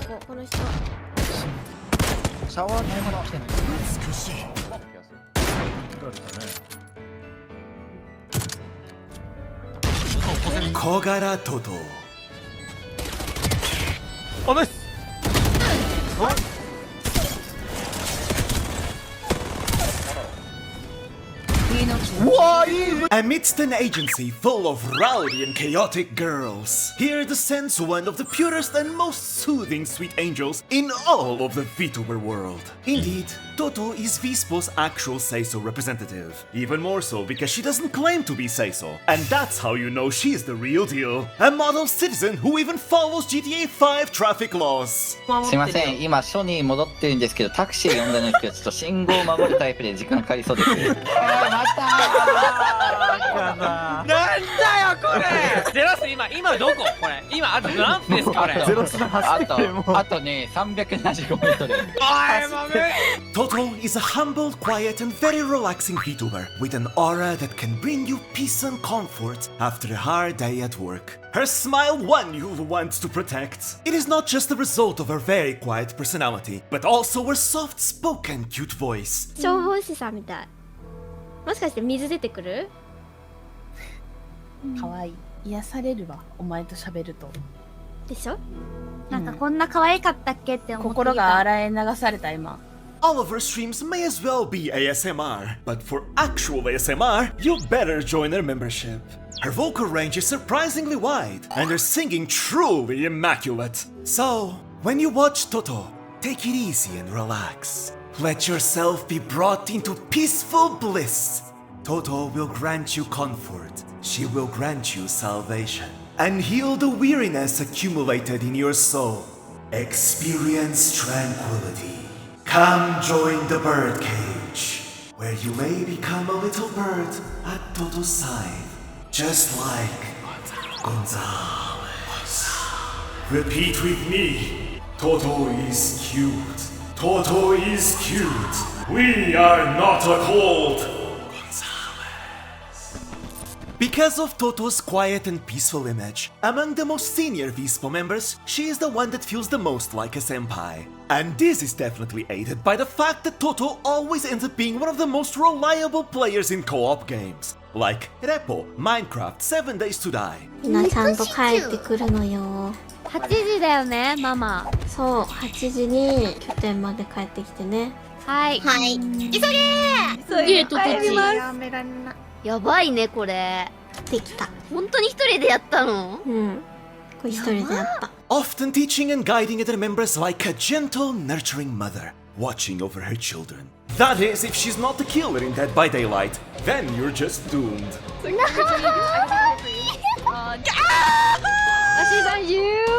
この人。シャワーにまだ来てない。美しい。Kogara Toto. あ、ナイス。Amidst an agency full of rowdy and chaotic girls, here descends one of the purest and most soothing sweet angels in all of the VTuber world. Indeed, Toto is VSPO's actual say-so representative. Even more so because she doesn't claim to be say-so. And that's how you know she's the real deal. A model citizen who even follows GTA 5 traffic laws. すいません、今署に戻ってるんですけど、タクシー呼んだんですけど、ちょっと信号を守るタイプで時間かかりそうです。なんだよこれ。ゼロス今どここれ今あと何分ですかこれ。ゼロスの走ってるもん。あとね、375メートル。おいマメ。Toto is a humble, quiet, and very relaxing VTuber with an aura that can bring you peace and comfort after a hard day at work. Her smile one you'll want to protect. It is not just the result of her very quiet personality, but also her soft-spoken, cute voice. 消防士さんみたい。もしかして水出てくる？可愛い。癒されるわ。お前と喋ると。でしょ？なんかこんな可愛かったっけって思っていた。心が洗い流された今。All of her streams may as well be ASMR, but for actual ASMR, you better join her membership. Her vocal range is surprisingly wide, and her singing truly immaculate. So, when you watch Toto, take it easy and relax. Let yourself be brought into peaceful bliss. Toto will grant you comfort. She will grant you salvation, and heal the weariness accumulated in your soul. Experience tranquility. Come join the Birdcage, where you may become a little bird at Toto's side, just like Gonzalez. Repeat with me. Toto is cute. Toto is cute. We are not a cult. Because of Toto's quiet and peaceful image, among the most senior VSPO members, she is the one that feels the most like a senpai. And this is definitely aided by the fact that Toto always ends up being one of the most reliable players in co-op games, like Repo, Minecraft, 7 Days to Die. みんなちゃんと帰ってくるのよ。8時だよね、ママ。そう、8時に拠点まで帰ってきてね。はい。はい。急げトトチ。やばいねこれ。できた。本当に一人でやったの？うん。これ一人でやった。Often teaching and guiding other members like a gentle, nurturing mother, watching over her children. That is, if she's not the killer in Dead by Daylight, then you're just doomed.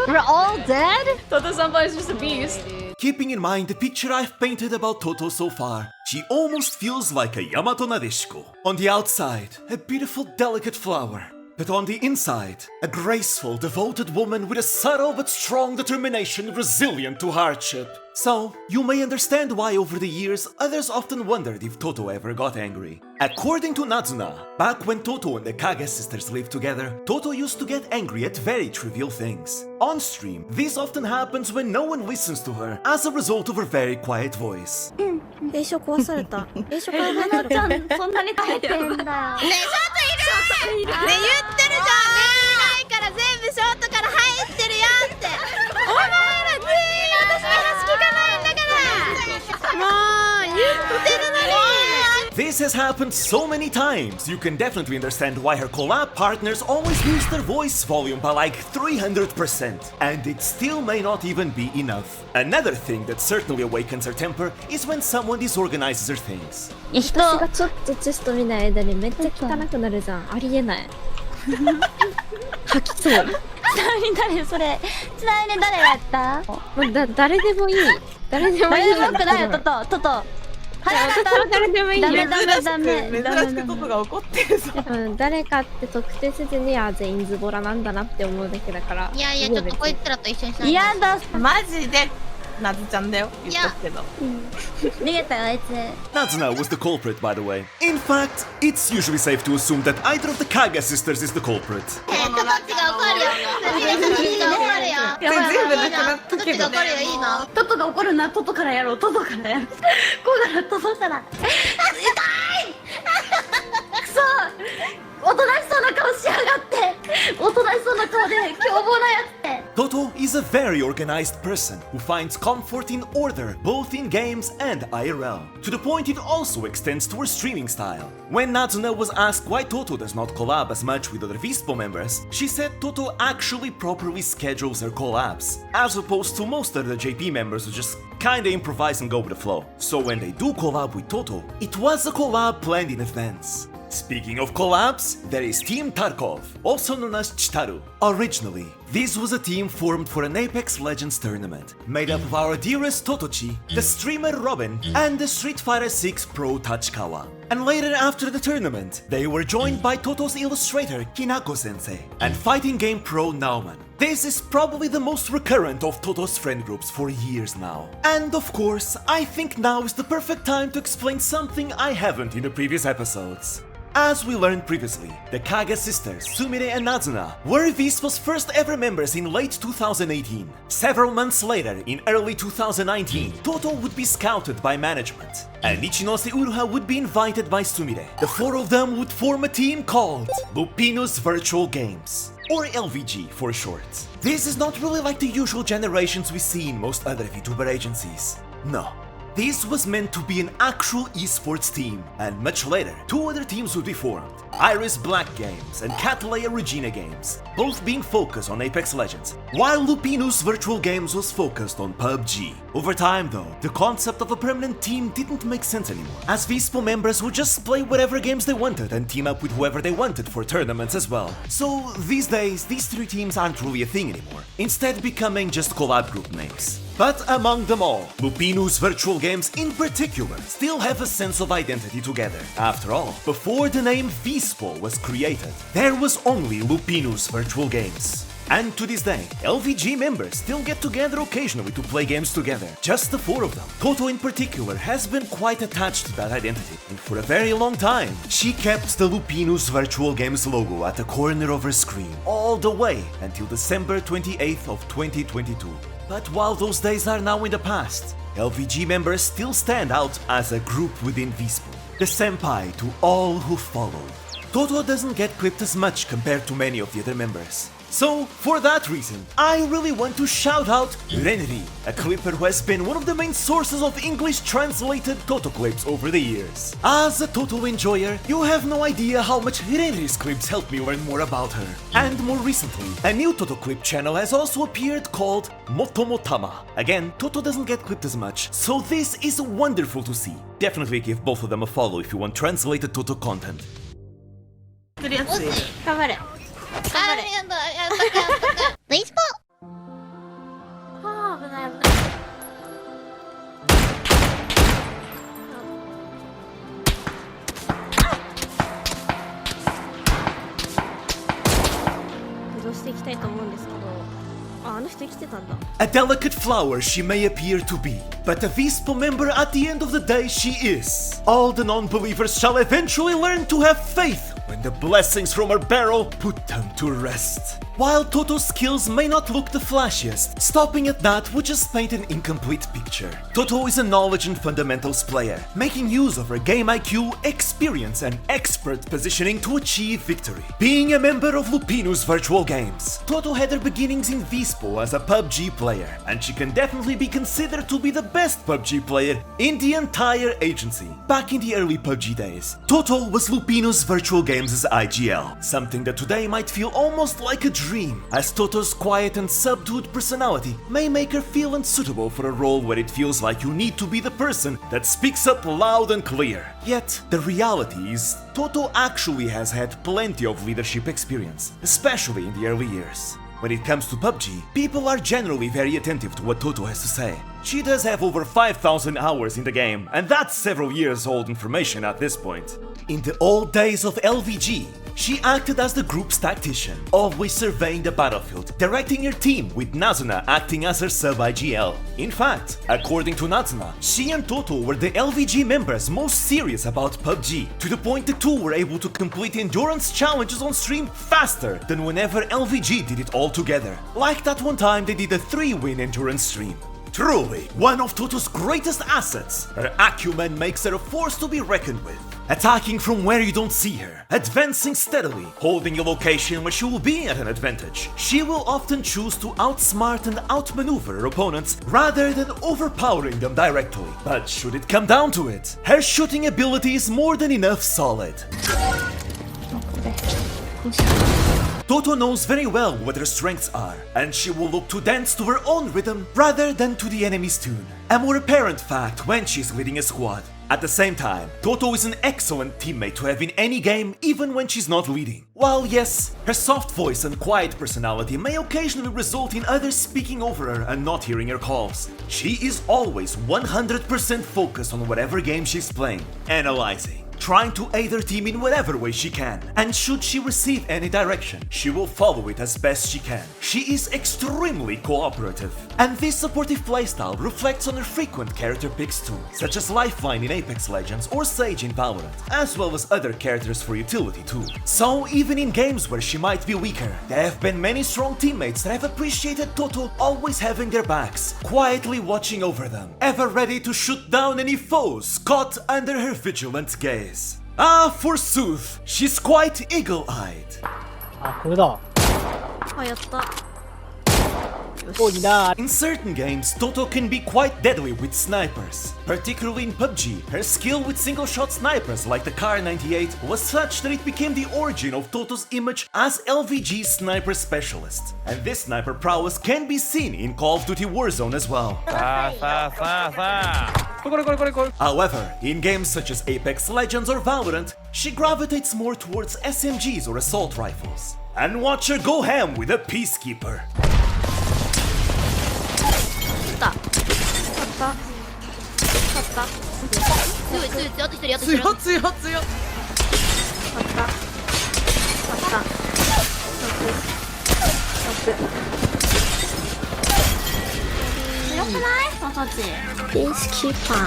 We're all dead? Toto-senpai is just a beast. Keeping in mind the picture I've painted about Toto so far, she almost feels like a Yamato Nadeshiko. On the outside, a beautiful, delicate flower. But on the inside, a graceful, devoted woman with a subtle but strong determination resilient to hardship. So, you may understand why over the years, others often wondered if Toto ever got angry. According to Nazuna, back when Toto and the Kaga sisters lived together, Toto used to get angry at very trivial things. On stream, this often happens when no one listens to her as a result of her very quiet voice. 映写壊された。映写壊された。ちゃんそんなに耐えてんだよ。ねえ、ショートいるね言ってるじゃん。見えないから全部ショートから入ってるよって。お前ら全員私の話聞かないんだから。もう言ってるのに。This has happened so many times, you can definitely understand why her collab partners always boost their voice volume by like 300%, and it still may not even be enough. Another thing that certainly awakens her temper is when someone disorganizes her things. 私がちょっとチェスト見ない間にめっちゃ汚くなるじゃん。ありえない。吐きそう。誰それ。ちなみに誰がやった？誰でもいい。誰でもいい。誰でもよくないよ、トト。誰でもいいよ。ダメ。珍しくトトが怒ってるぞ。誰かって特定せずに全員ズボラなんだなって思うだけだから。いやいや、ちょっとこいつらと一緒にしない。嫌だ。マジでナズちゃんだよ。言っとくけど。逃げたよあいつ。Nazuna was the culprit, by the way. In fact, it's usually safe to assume that either of the Kaga sisters is the culprit. トトッチが怒るよ。トトッチが怒るよ。全部なくなっったけどね。どっちが怒るよいいの？トトが怒るな、トトからやろう、トトからやろう。コーガラトトから。痛いくそおとなしそうな顔しやがって。おとなしそうな顔で凶暴なやつって。Toto is a very organized person who finds comfort in order both in games and IRL, to the point it also extends to her streaming style. When Nazuna was asked why Toto does not collab as much with other VSPO members, she said Toto actually properly schedules her collabs, as opposed to most other JP members who just kinda improvise and go with the flow. So when they do collab with Toto, it was a collab planned in advance. Speaking of collabs, there is Team Tarkov, also known as Chitaru. Originally, this was a team formed for an Apex Legends tournament, made up of our dearest Totochi, the streamer Robin, and the Street Fighter 6 pro Tachikawa. And later after the tournament, they were joined by Toto's illustrator Hinako-sensei and fighting game pro Nauman. This is probably the most recurrent of Toto's friend groups for years now. And of course, I think now is the perfect time to explain something I haven't in the previous episodes. As we learned previously, the Kaga sisters, Sumire and Nazuna, were VSPO's first ever members in late 2018. Several months later, in early 2019, Toto would be scouted by management, and Ichinose Uruha would be invited by Sumire. The four of them would form a team called Lupino's Virtual Games, or LVG for short. This is not really like the usual generations we see in most other VTuber agencies. No. This was meant to be an actual esports team, and much later, two other teams would be formed. Iris Black Games and Catleya Regina Games, both being focused on Apex Legends, while Lupino's Virtual Games was focused on PUBG. Over time though, the concept of a permanent team didn't make sense anymore, as VSPO members would just play whatever games they wanted and team up with whoever they wanted for tournaments as well. So these days, these three teams aren't really a thing anymore, instead becoming just collab group names. But among them all, Lupino's Virtual Games in particular still have a sense of identity together. After all, before the name VSPO was created, there was only Lupino's Virtual Games. And to this day, LVG members still get together occasionally to play games together, just the four of them. Toto in particular has been quite attached to that identity, and for a very long time, she kept the Lupino's Virtual Games logo at the corner of her screen, all the way until December 28th of 2022. But while those days are now in the past, LVG members still stand out as a group within VSPO, the senpai to all who followed. Toto doesn't get clipped as much compared to many of the other members. So, for that reason, I really want to shout out Renri, a clipper who has been one of the main sources of English translated Toto clips over the years. As a Toto enjoyer, you have no idea how much Renri's clips helped me learn more about her. And more recently, a new Toto clip channel has also appeared called Motomotama. Again, Toto doesn't get clipped as much, so this is wonderful to see. Definitely give both of them a follow if you want translated Toto content. するやついる。頑張れ。頑張れ。やっとく。ブイスポ。ああ、危ない危ない。駆動していきたいと思うんですけど、あの人生きてたんだ。A delicate flower she may appear to be, but a VSPO member at the end of the day she is. All the non-believers shall eventually learn to have faith when the blessings from her barrel put them to rest. While Toto's skills may not look the flashiest, stopping at that would just paint an incomplete picture. Toto is a knowledge and fundamentals player, making use of her game IQ, experience, and expert positioning to achieve victory. Being a member of Lupino's Virtual Games, Toto had her beginnings in VSPO as a PUBG player, and she can definitely be considered to be the best PUBG player in the entire agency. Back in the early PUBG days, Toto was Lupino's Virtual Games' IGL, something that today might feel almost like a dream, as Toto's quiet and subdued personality may make her feel unsuitable for a role where it feels like you need to be the person that speaks up loud and clear. Yet, the reality is, Toto actually has had plenty of leadership experience, especially in the early years. When it comes to PUBG, people are generally very attentive to what Toto has to say. She does have over 5,000 hours in the game, and that's several years old information at this point. In the old days of LVG, she acted as the group's tactician, always surveying the battlefield, directing her team, with Nazuna acting as her sub-IGL. In fact, according to Nazuna, she and Toto were the LVG members most serious about PUBG, to the point the two were able to complete endurance challenges on stream faster than whenever LVG did it all together. Like that one time they did a 3-win endurance stream. Truly, one of Toto's greatest assets, her acumen makes her a force to be reckoned with. Attacking from where you don't see her, advancing steadily, holding a location where she will be at an advantage. She will often choose to outsmart and outmaneuver her opponents rather than overpowering them directly. But should it come down to it, her shooting ability is more than enough solid. Toto knows very well what her strengths are, and she will look to dance to her own rhythm rather than to the enemy's tune. A more apparent fact when she's leading a squad. At the same time, Toto is an excellent teammate to have in any game, even when she's not leading. While yes, her soft voice and quiet personality may occasionally result in others speaking over her and not hearing her calls, she is always 100% focused on whatever game she's playing, analyzing, trying to aid her team in whatever way she can, and should she receive any direction, she will follow it as best she can. She is extremely cooperative, and this supportive playstyle reflects on her frequent character picks too, such as Lifeline in Apex Legends or Sage in Valorant, as well as other characters for utility too. So even in games where she might be weaker, there have been many strong teammates that have appreciated Toto always having their backs, quietly watching over them, ever ready to shoot down any foes caught under her vigilant gaze. Ah, forsooth, she's quite eagle-eyed. あ、これだ。あ、やった。 お、いいな。 In certain games, Toto can be quite deadly with snipers. Particularly in PUBG, her skill with single-shot snipers like the Kar98 was such that it became the origin of Toto's image as LVG's sniper specialist. And this sniper prowess can be seen in Call of Duty Warzone as well. さあさあさあさあこれこれこれこれ However, in games such as Apex Legends or Valorant, she gravitates more towards SMGs or assault rifles. And watch her go ham with a Peacekeeper. 勝った勝った強い強い強い、あと一人あと一人。強強強。勝った勝った強くないトトチ。ピースキーパー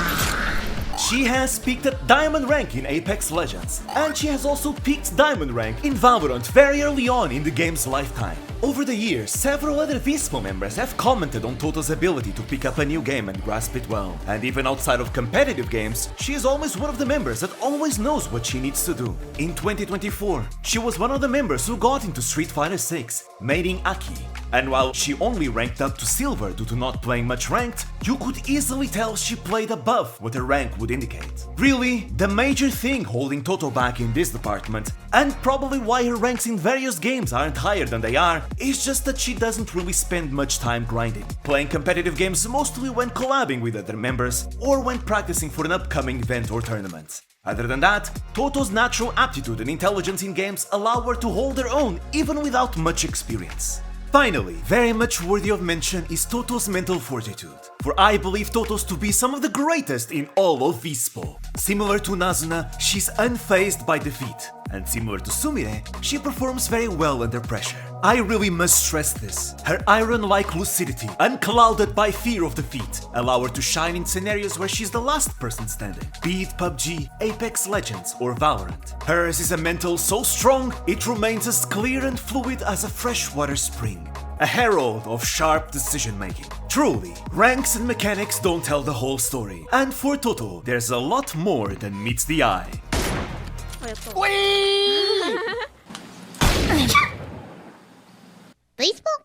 She has peaked at Diamond rank in Apex Legends, and she has also peaked Diamond rank in Valorant very early on in the game's lifetime. Over the years, several other VSPO members have commented on Toto's ability to pick up a new game and grasp it well. And even outside of competitive games, she is always one of the members that always knows what she needs to do. In 2024, she was one of the members who got into Street Fighter 6, mating Aki. And while she only ranked up to silver due to not playing much ranked, you could easily tell she played above what her rank would indicate. Really, the major thing holding Toto back in this department, and probably why her ranks in various games aren't higher than they are, is just that she doesn't really spend much time grinding, playing competitive games mostly when collabing with other members or when practicing for an upcoming event or tournament. Other than that, Toto's natural aptitude and intelligence in games allow her to hold her own even without much experience. Finally, very much worthy of mention is Toto's mental fortitude, for I believe Toto's to be some of the greatest in all of VSPO. Similar to Nazuna, she's unfazed by defeat, and similar to Sumire, she performs very well under pressure. I really must stress this. Her iron-like lucidity, unclouded by fear of defeat, allow her to shine in scenarios where she's the last person standing, be it PUBG, Apex Legends, or Valorant. Hers is a mental so strong, it remains as clear and fluid as a freshwater spring. A herald of sharp decision-making. Truly, ranks and mechanics don't tell the whole story, and for Toto, there's a lot more than meets the eye. あ、やった VSPO。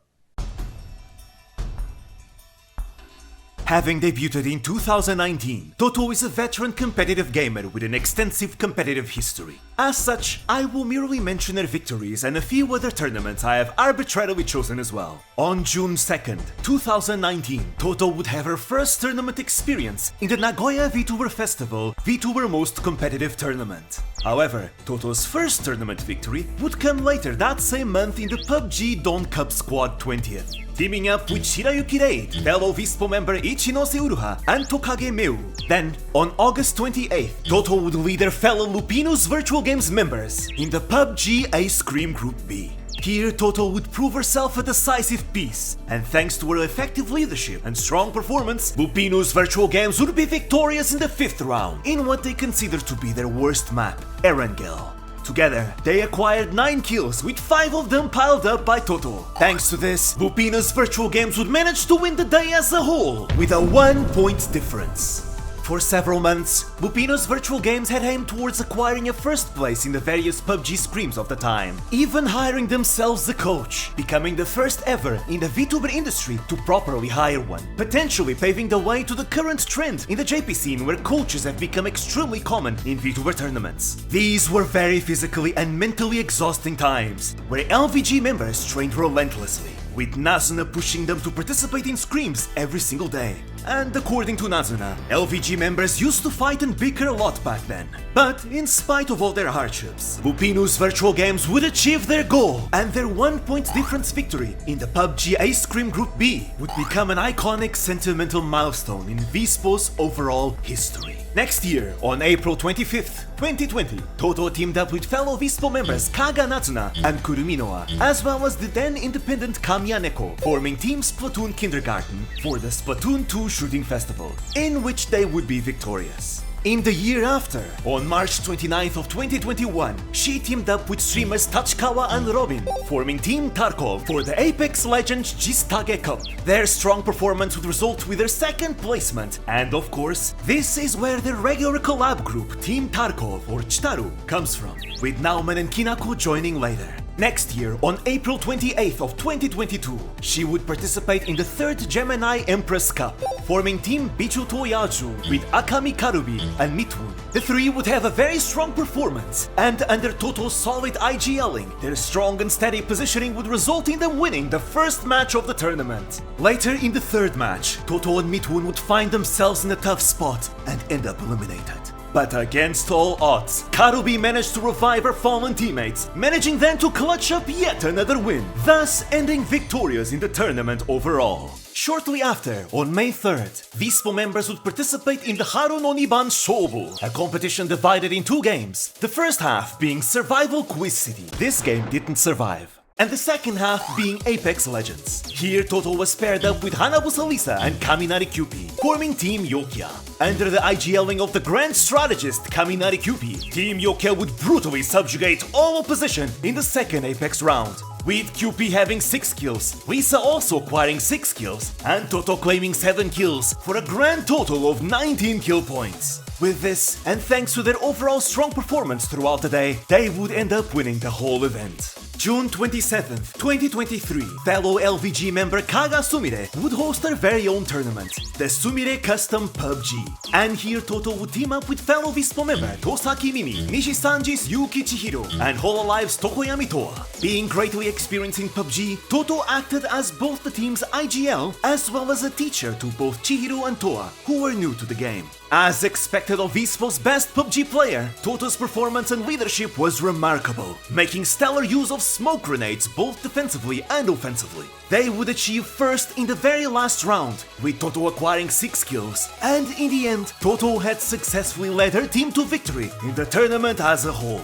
Having debuted in 2019, Toto is a veteran competitive gamer with an extensive competitive history. As such, I will merely mention her victories and a few other tournaments I have arbitrarily chosen as well. On June 2nd, 2019, Toto would have her first tournament experience in the Nagoya VTuber Festival VTuber Most Competitive Tournament. However, Toto's first tournament victory would come later that same month in the PUBG Dawn Cup Squad 20th. teaming up with Shirayuki Raid, fellow VSPO member Ichinose Uruha, and Tokage Meu. Then, on August 28th, Toto would lead their fellow Lupinus Virtual Games members in the PUBG Ice Cream Group B. Here, Toto would prove herself a decisive piece, and thanks to her effective leadership and strong performance, Lupinus Virtual Games would be victorious in the 5th round, in what they consider to be their worst map, Erangel. Together, they acquired 9 kills, with 5 of them piled up by Toto. Thanks to this, Lupinus Virtual Games would manage to win the day as a whole, with a 1-point difference. For several months, Lupinus Virtual Games had aimed towards acquiring a first place in the various PUBG scrims of the time, even hiring themselves a coach, becoming the first ever in the VTuber industry to properly hire one, potentially paving the way to the current trend in the JP scene where coaches have become extremely common in VTuber tournaments. These were very physically and mentally exhausting times, where LVG members trained relentlessly, with Nazuna pushing them to participate in scrims every single day. And according to Nazuna, LVG members used to fight and bicker a lot back then. But in spite of all their hardships, Lupinus Virtual Games would achieve their goal, and their 1-point difference victory in the PUBG Ice Cream Group B would become an iconic sentimental milestone in VSPO's overall history. Next year, on April 25th, 2020, Toto teamed up with fellow VSPO members Kaga Nazuna and Kurumi Noah, as well as the then independent Kamiya Neko, forming Team Splatoon Kindergarten for the Splatoon 2 Shooting Festival, in which they would be victorious. In the year after, on March 29th of 2021, she teamed up with streamers Tachikawa and Robin, forming Team Tarkov for the Apex Legends Jistage Cup. Their strong performance would result with their 2nd placement, and of course, this is where the regular collab group Team Tarkov or Chitaru comes from, with Nauman and Kinako joining later. Next year, on April 28th of 2022, she would participate in the 3rd Gemini Empress Cup, forming Team Bichu Toyaju with Akami Karubi and Mitun. The three would have a very strong performance, and under Toto's solid IGLing, their strong and steady positioning would result in them winning the first match of the tournament. Later in the 3rd match, Toto and Mitun would find themselves in a tough spot and end up eliminated. But against all odds, Karubi managed to revive her fallen teammates, managing then to clutch up yet another win, thus ending victorious in the tournament overall. Shortly after, on May 3rd, VSPO members would participate in the Haru no Niban Shobu, a competition divided in 2 games, the first half being Survival Quiz City. This game didn't survive. And the second half being Apex Legends. Here Toto was paired up with Hanabusa Lisa and Kaminari Kyupi, forming Team Yokia. Under the IGLing of the grand strategist Kaminari Kyupi, Team Yokia would brutally subjugate all opposition in the 2nd Apex round, with Kyupi having 6 kills, Lisa also acquiring 6 kills, and Toto claiming 7 kills for a grand total of 19 kill points. With this, and thanks to their overall strong performance throughout the day, they would end up winning the whole event. June 27th, 2023, fellow LVG member Kaga Sumire would host their very own tournament, the Sumire Custom PUBG. And here Toto would team up with fellow VSPO member Tosaki Mimi, Nishisanji's Yuki Chihiro, and Hololive's Tokoyami Toa. Being greatly experienced in PUBG, Toto acted as both the team's IGL as well as a teacher to both Chihiro and Toa, who were new to the game. As expected of VSPO's best PUBG player, Toto's performance and leadership was remarkable, making stellar use of smoke grenades both defensively and offensively. They would achieve first in the very last round, with Toto acquiring 6 kills, and in the end, Toto had successfully led her team to victory in the tournament as a whole.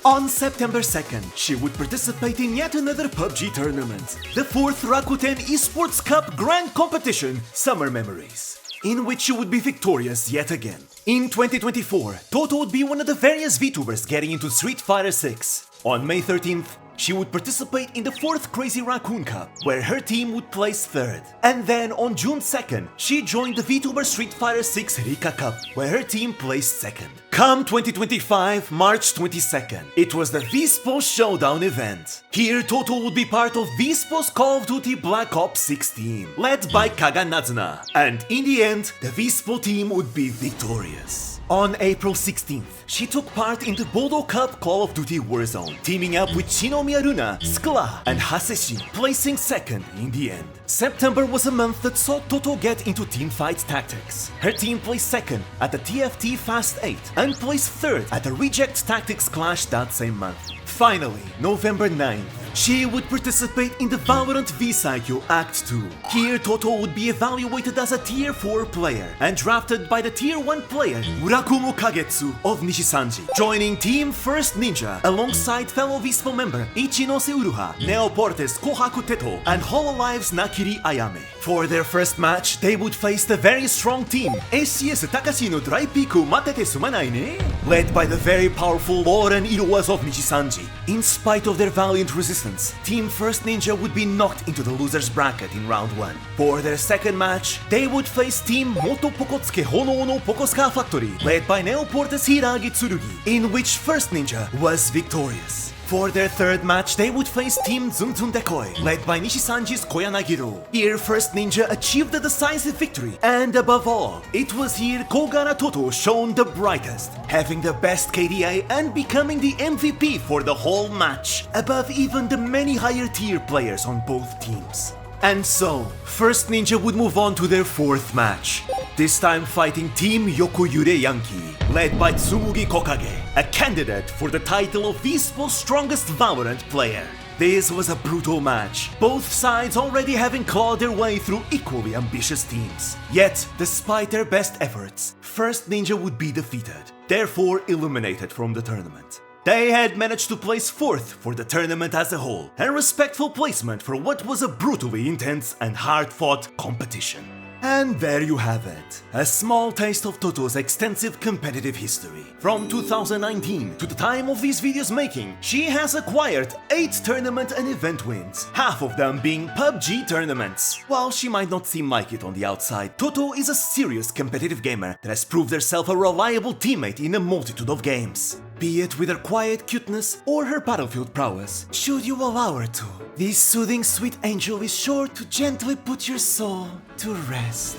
On September 2nd, she would participate in yet another PUBG tournament, the 4th Rakuten Esports Cup Grand Competition Summer Memories, in which she would be victorious yet again. In 2024, Toto would be one of the various VTubers getting into Street Fighter 6. On May 13th, she would participate in the 4th Crazy Raccoon Cup, where her team would place 3rd. And then on June 2nd, she joined the VTuber Street Fighter 6 Rika Cup, where her team placed 2nd. Come 2025, March 22nd, it was the VSPO Showdown event. Here, Toto would be part of VSPO's Call of Duty Black Ops 6 team, led by Kaga Nazuna. And in the end, the VSPO team would be victorious. On April 16th, she took part in the Bodo Cup Call of Duty Warzone, teaming up with Shinomiya Runa, Skla, and Haseshi, placing second in the end. September was a month that saw Toto get into teamfight tactics. Her team placed second at the TFT Fast 8 and placed third at the Reject Tactics Clash that same month. Finally, November 9th, she would participate in the Valorant V-Cycle Act 2. Here, Toto would be evaluated as a Tier 4 player and drafted by the Tier 1 player Urakumo Kagetsu of Nishisanji, joining Team First Ninja alongside fellow VSPO member Ichinose Uruha, Neoportes Kohaku Teto, and Hololive's Nakiri Ayame. For their first match, they would face the very strong team SCS Takashi no Draipiku Matete Sumanai ne, led by the very powerful Law and Iroas of Nishisanji. In spite of their valiant resistance, Team First Ninja would be knocked into the loser's bracket in round 1. For their second match, they would face Team Moto Pokotsuke Hono no Pokosuka Factory, led by Neoportes Hiragi Tsurugi, in which First Ninja was victorious. For their third match, they would face Team Zunzun Decoy, led by Nishisanji's Koyanagiro. Here, First Ninja achieved a decisive victory, and above all, it was here Kogara Toto shone the brightest, having the best KDA and becoming the MVP for the whole match, above even the many higher tier players on both teams. And so, First Ninja would move on to their fourth match, this time fighting Team Yokoyure Yankee, led by Tsumugi Kokage, a candidate for the title of VSPO's strongest Valorant player. This was a brutal match, both sides already having clawed their way through equally ambitious teams. Yet, despite their best efforts, First Ninja would be defeated, therefore eliminated from the tournament. They had managed to place 4th for the tournament as a whole, a respectful placement for what was a brutally intense and hard-fought competition. And there you have it, a small taste of Toto's extensive competitive history. From 2019 to the time of this video's making, she has acquired 8 tournament and event wins, half of them being PUBG tournaments. While she might not seem like it on the outside, Toto is a serious competitive gamer that has proved herself a reliable teammate in a multitude of games. Be it with her quiet cuteness or her battlefield prowess, should you allow her to. This soothing sweet angel is sure to gently put your soul to rest.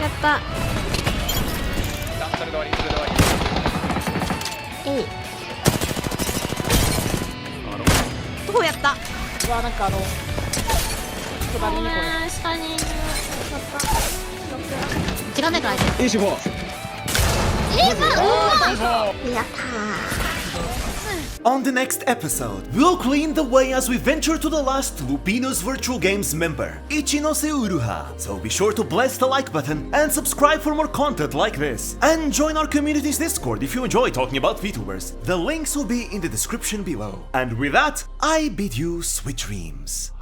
やったそれで終わりそれで終わりえいどうやったうわ、なんか隣にこれ。下にいる時間ないから相手いい手法やったー。 On the next episode, we'll clean the way as we venture to the last Lupino's Virtual Games member, Ichinose Uruha. So be sure to bless the like button and subscribe for more content like this. And join our community's Discord if you enjoy talking about VTubers. The links will be in the description below. And with that, I bid you sweet dreams.